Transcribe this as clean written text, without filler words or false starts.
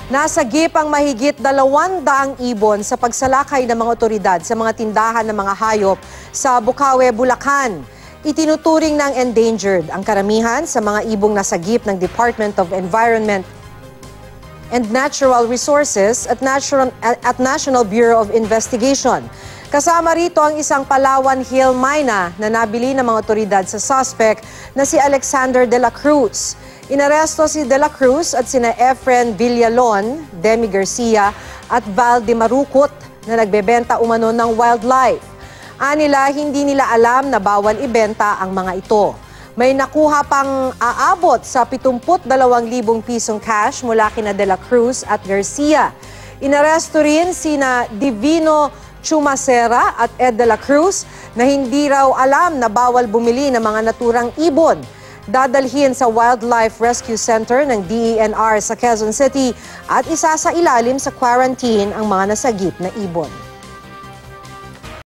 Nasagip ang mahigit 200 ibon sa pagsalakay ng mga otoridad sa mga tindahan ng mga hayop sa Bukawe, Bulacan. Itinuturing ng endangered ang karamihan sa mga ibong nasagip ng Department of Environment and Natural Resources at National Bureau of Investigation. Kasama rito ang isang Palawan Hill Mina na nabili ng mga otoridad sa suspect na si Alexander de la Cruz. Inaresto si de la Cruz at sina Efren Villalon, Demi Garcia at Val de Marucot na nagbebenta umano ng wildlife. Anila, hindi nila alam na bawal ibenta ang mga ito. May nakuha pang aabot sa 72,000 pisong cash mula kina de la Cruz at Garcia. Inaresto rin sina Divino Chumacera at Ed de la Cruz na hindi raw alam na bawal bumili ng mga naturang ibon. Dadalhin sa Wildlife Rescue Center ng DENR sa Quezon City at isa sa ilalim sa quarantine ang mga nasagip na ibon.